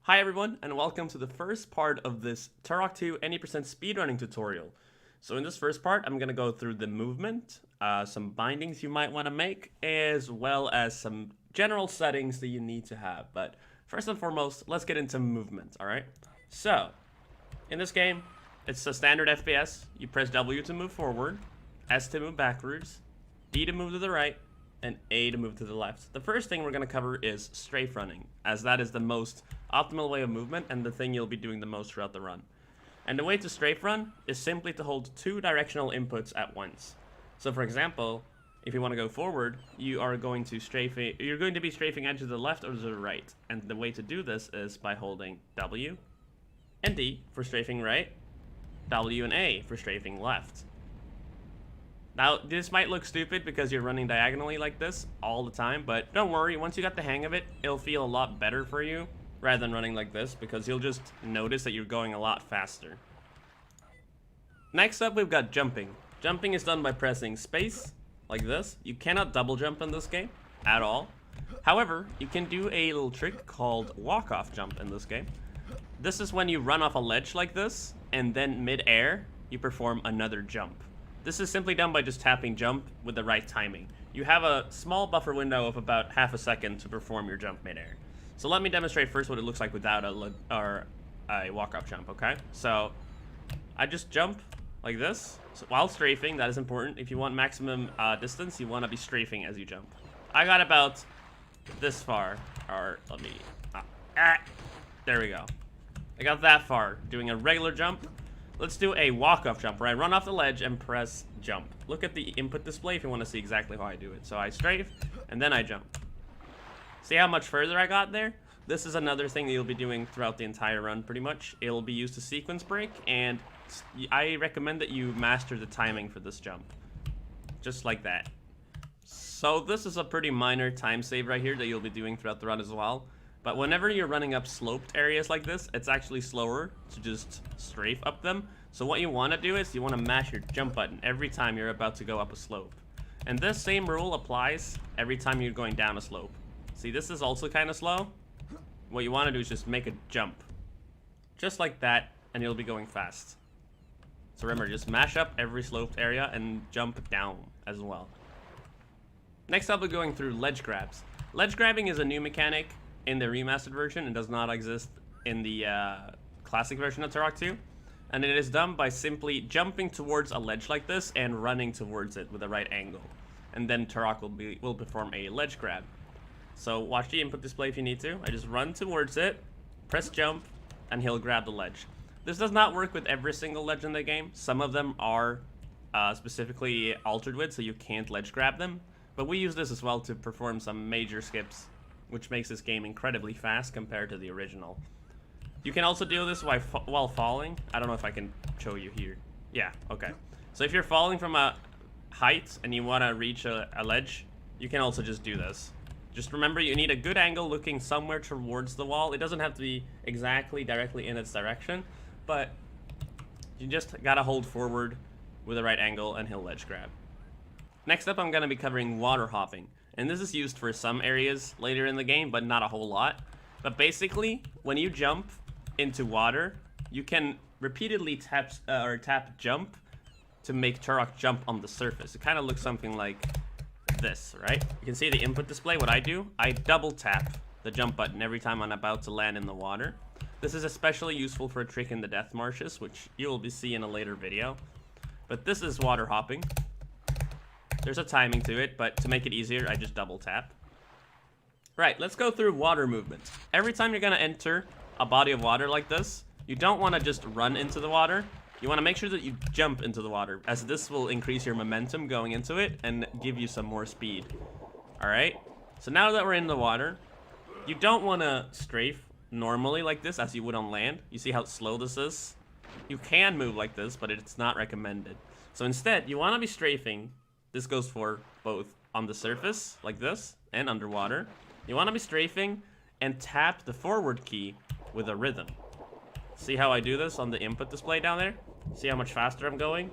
Hi everyone, and welcome to the first part of this Turok 2 Any Speedrunning tutorial. So in this first part, I'm going to go through the movement, some bindings you might want to make, as well as some general settings that you need to have. But first and foremost, let's get into movement, alright? So, in this game, it's a standard FPS. You press W to move forward, S to move backwards, D to move to the right, and A to move to the left. The first thing we're going to cover is strafe running, as that is the most optimal way of movement and the thing you'll be doing the most throughout the run. And the way to strafe run is simply to hold two directional inputs at once. So for example, if you want to go forward, you're going to be strafing either to the left or to the right. And the way to do this is by holding W and D for strafing right, W and A for strafing left. Now, this might look stupid because you're running diagonally like this all the time, but don't worry, once you got the hang of it, it'll feel a lot better for you rather than running like this, because you'll just notice that you're going a lot faster. Next up, we've got jumping. Jumping is done by pressing space, like this. You cannot double jump in this game, at all. However, you can do a little trick called walk-off jump in this game. This is when you run off a ledge like this, and then mid-air, you perform another jump. This is simply done by just tapping jump with the right timing. You have a small buffer window of about half a second to perform your jump mid-air. So let me demonstrate first what it looks like without a walk-off jump, okay? So I just jump like this. So while strafing, that is important. If you want maximum distance, you want to be strafing as you jump. I got about this far, or let me, there we go. I got that far, doing a regular jump. Let's do a walk-off jump, where I run off the ledge and press jump. Look at the input display if you want to see exactly how I do it. So I strafe, and then I jump. See how much further I got there? This is another thing that you'll be doing throughout the entire run, pretty much. It'll be used to sequence break, and I recommend that you master the timing for this jump. Just like that. So this is a pretty minor time save right here that you'll be doing throughout the run as well. But whenever you're running up sloped areas like this, it's actually slower to just strafe up them. So what you want to do is you want to mash your jump button every time you're about to go up a slope. And this same rule applies every time you're going down a slope. See, this is also kind of slow. What you want to do is just make a jump. Just like that, and you'll be going fast. So remember, just mash up every sloped area and jump down as well. Next up, we're going through ledge grabs. Ledge grabbing is a new mechanic in the remastered version. It does not exist in the classic version of Turok 2. And it is done by simply jumping towards a ledge like this and running towards it with the right angle. And then Turok will perform a ledge grab. So watch the input display if you need to. I just run towards it, press jump, and he'll grab the ledge. This does not work with every single ledge in the game. Some of them are specifically altered with, so you can't ledge grab them. But we use this as well to perform some major skips, which makes this game incredibly fast compared to the original. You can also do this while falling. I don't know if I can show you here. Yeah, okay. So if you're falling from a height and you want to reach a ledge, you can also just do this. Just remember, you need a good angle looking somewhere towards the wall. It doesn't have to be exactly directly in its direction, but you just gotta hold forward with the right angle and he'll ledge grab. Next up, I'm gonna be covering water hopping. And this is used for some areas later in the game, but not a whole lot. But basically, when you jump into water, you can repeatedly tap jump to make Turok jump on the surface. It kind of looks something like this, right? You can see the input display. What I do, I double tap the jump button every time I'm about to land in the water. This is especially useful for a trick in the death marshes, which you will see in a later video. But this is water hopping. There's a timing to it, but to make it easier, I just double tap. Right, let's go through water movement. Every time you're gonna enter a body of water like this, you don't want to just run into the water. You want to make sure that you jump into the water, as this will increase your momentum going into it and give you some more speed. Alright, so now that we're in the water, you don't want to strafe normally like this as you would on land. You see how slow this is? You can move like this, but it's not recommended. So instead, you want to be strafing. This goes for both on the surface, like this, and underwater. You want to be strafing and tap the forward key with a rhythm. See how I do this on the input display down there? See how much faster I'm going?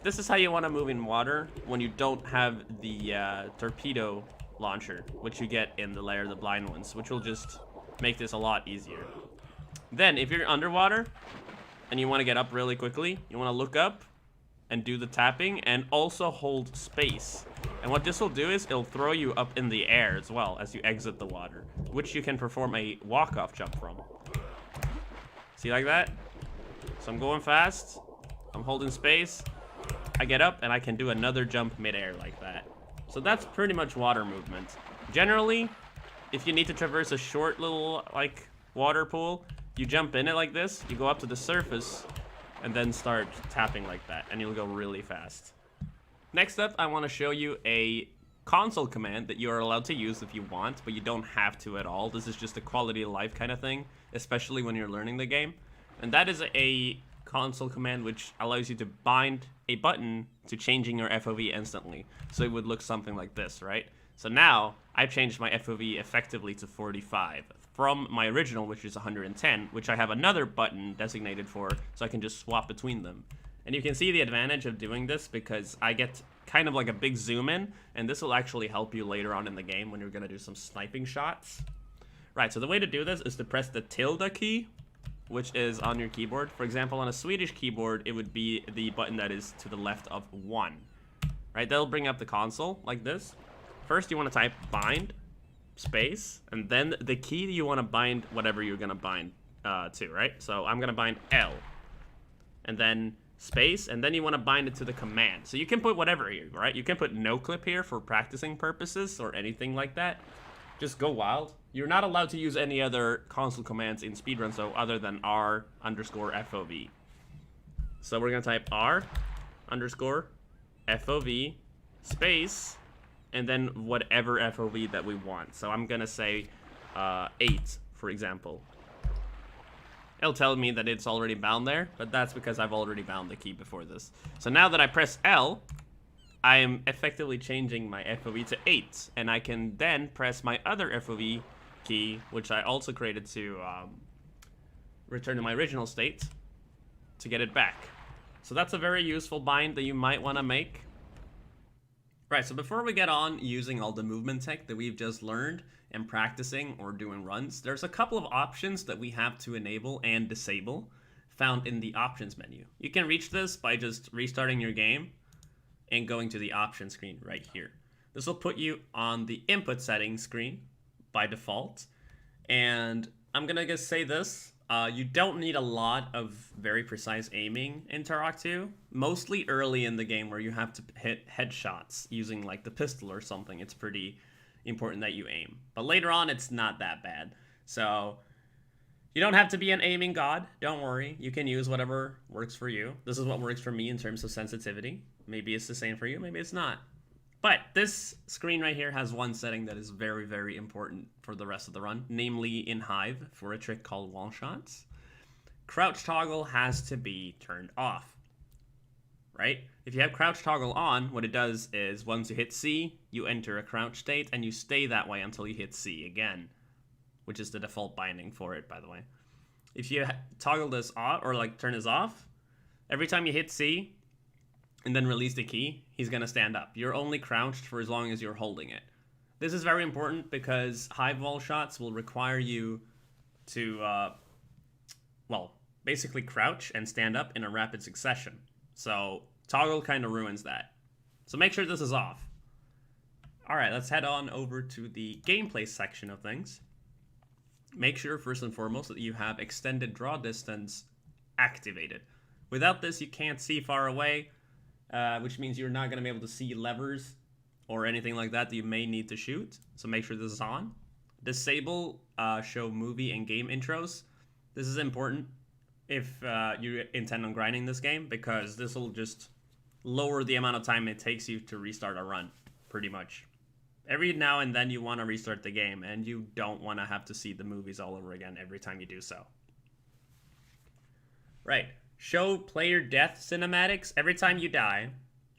This is how you want to move in water when you don't have the torpedo launcher, which you get in the Lair of the Blind Ones, which will just make this a lot easier. Then, if you're underwater and you want to get up really quickly, you want to look up and do the tapping and also hold space. And what this will do is it'll throw you up in the air as well as you exit the water, which you can perform a walk-off jump from. See, like that? So I'm going fast, I'm holding space, I get up, and I can do another jump mid-air like that. So that's pretty much water movement. Generally, if you need to traverse a short little, like, water pool, you jump in it like this, you go up to the surface, and then start tapping like that, and you'll go really fast. Next up, I want to show you a console command that you are allowed to use if you want, but you don't have to at all. This is just a quality of life kind of thing, especially when you're learning the game. And that is a console command which allows you to bind a button to changing your FOV instantly. So it would look something like this, right? So now, I've changed my FOV effectively to 45 from my original, which is 110, which I have another button designated for, so I can just swap between them. And you can see the advantage of doing this because I get kind of like a big zoom in, and this will actually help you later on in the game when you're gonna do some sniping shots. Right, so the way to do this is to press the tilde key, which is on your keyboard. For example, on a Swedish keyboard, it would be the button that is to the left of 1. Right, that'll bring up the console like this. First, you want to type bind, space, and then the key you want to bind whatever you're going to bind to, right? So I'm going to bind L, and then space, and then you want to bind it to the command. So you can put whatever here, right? You can put no clip here for practicing purposes or anything like that. Just go wild. You're not allowed to use any other console commands in speedrun, so other than R_FOV. So we're going to type R_FOV space, and then whatever FOV that we want. So I'm gonna say 8, for example. It'll tell me that it's already bound there, but that's because I've already bound the key before this. So now that I press L, I am effectively changing my FOV to 8, and I can then press my other FOV key, which I also created to return to my original state, to get it back. So that's a very useful bind that you might want to make. Right, so before we get on using all the movement tech that we've just learned and practicing or doing runs, there's a couple of options that we have to enable and disable found in the options menu. You can reach this by just restarting your game and going to the options screen right here. This will put you on the input settings screen by default. And I'm gonna just say this, you don't need a lot of very precise aiming in Turok 2. Mostly early in the game where you have to hit headshots using like the pistol or something, it's pretty important that you aim. But later on, it's not that bad. So you don't have to be an aiming god, don't worry. You can use whatever works for you. This is what works for me in terms of sensitivity. Maybe it's the same for you, maybe it's not. But this screen right here has one setting that is very, very important for the rest of the run, namely in Hive for a trick called wall shots. Crouch toggle has to be turned off, right? If you have crouch toggle on, what it does is once you hit C, you enter a crouch state and you stay that way until you hit C again, which is the default binding for it, by the way. If you toggle this off or like turn this off, every time you hit C, and then release the key, he's gonna stand up. You're only crouched for as long as you're holding it. This is very important because Hive wall shots will require you to, well, basically crouch and stand up in a rapid succession. So toggle kind of ruins that. So make sure this is off. All right, let's head on over to the gameplay section of things. Make sure first and foremost that you have extended draw distance activated. Without this, you can't see far away. Which means you're not going to be able to see levers or anything like that you may need to shoot. So make sure this is on. Disable show movie and game intros. This is important if you intend on grinding this game, because this will just lower the amount of time it takes you to restart a run, pretty much. Every now and then you want to restart the game, and you don't want to have to see the movies all over again every time you do so. Right. Show player death cinematics every time you die,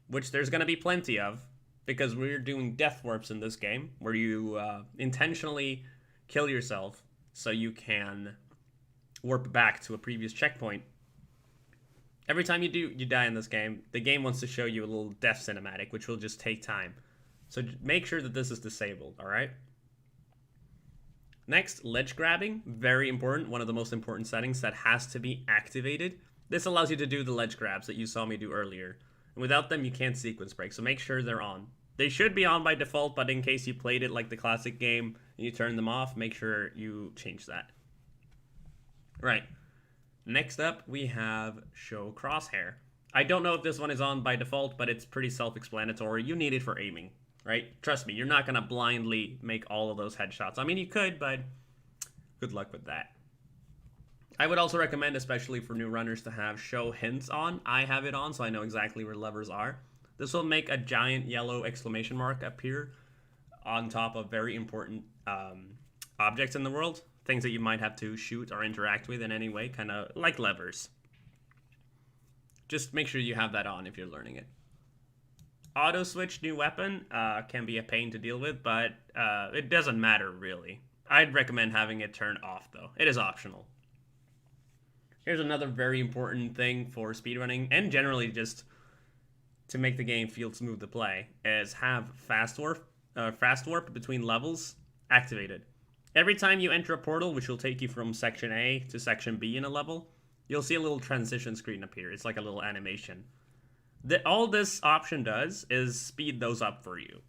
which there's going to be plenty of, because we're doing death warps in this game, where you intentionally kill yourself so you can warp back to a previous checkpoint. Every time you die in this game, the game wants to show you a little death cinematic, which will just take time. So make sure that this is disabled, all right? Next, ledge grabbing, very important, one of the most important settings that has to be activated. This allows you to do the ledge grabs that you saw me do earlier. And without them, you can't sequence break, so make sure they're on. They should be on by default, but in case you played it like the classic game and you turn them off, make sure you change that. Right. Next up, we have show crosshair. I don't know if this one is on by default, but it's pretty self-explanatory. You need it for aiming, right? Trust me, you're not going to blindly make all of those headshots. I mean, you could, but good luck with that. I would also recommend, especially for new runners, to have show hints on. I have it on, so I know exactly where levers are. This will make a giant yellow exclamation mark appear on top of very important objects in the world. Things that you might have to shoot or interact with in any way, kind of like levers. Just make sure you have that on if you're learning it. Auto switch new weapon can be a pain to deal with, but it doesn't matter really. I'd recommend having it turned off though. It is optional. Here's another very important thing for speedrunning, and generally just to make the game feel smooth to play, is have fast warp between levels activated. Every time you enter a portal, which will take you from section A to section B in a level, you'll see a little transition screen appear. It's like a little animation. All this option does is speed those up for you.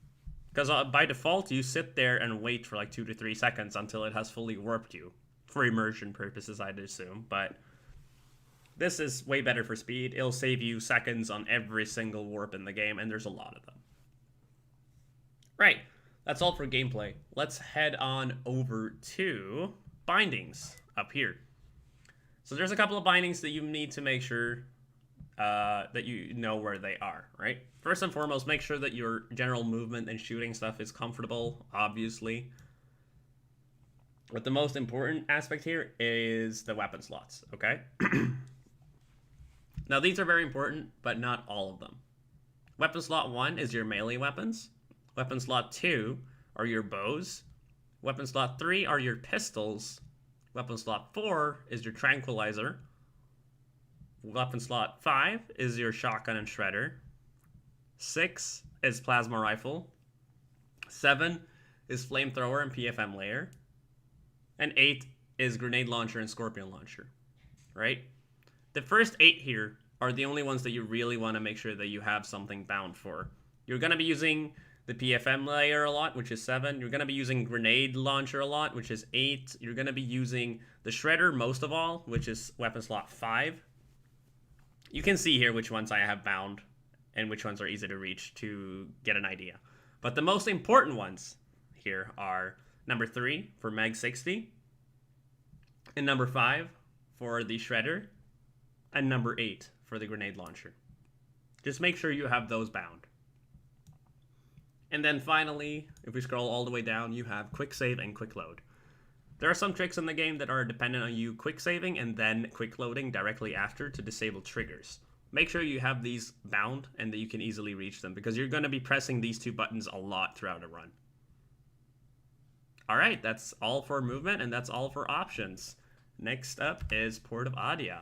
Because by default, you sit there and wait for like 2 to 3 seconds until it has fully warped you. For immersion purposes, I'd assume, but this is way better for speed. It'll save you seconds on every single warp in the game, and there's a lot of them. Right, that's all for gameplay. Let's head on over to bindings up here. So there's a couple of bindings that you need to make sure that you know where they are, right? First and foremost, make sure that your general movement and shooting stuff is comfortable, obviously. But the most important aspect here is the weapon slots, okay? Now, these are very important, but not all of them. Weapon slot 1 is your melee weapons. Weapon slot 2 are your bows. Weapon slot 3 are your pistols. Weapon slot 4 is your tranquilizer. Weapon slot 5 is your shotgun and shredder. 6 is plasma rifle. 7 is flamethrower and PFM layer. And 8 is grenade launcher and scorpion launcher, right? The first 8 here are the only ones that you really want to make sure that you have something bound for. You're going to be using the PFM layer a lot, which is 7. You're going to be using grenade launcher a lot, which is 8. You're going to be using the shredder most of all, which is weapon slot 5. You can see here which ones I have bound and which ones are easy to reach to get an idea. But the most important ones here are number 3 for Mag 60, and number 5 for the shredder, and number 8 for the grenade launcher. Just make sure you have those bound. And then finally, if we scroll all the way down, you have quick save and quick load. There are some tricks in the game that are dependent on you quick saving and then quick loading directly after to disable triggers. Make sure you have these bound and that you can easily reach them, because you're going to be pressing these 2 buttons a lot throughout a run. Alright, that's all for movement and that's all for options. Next up is port of audio.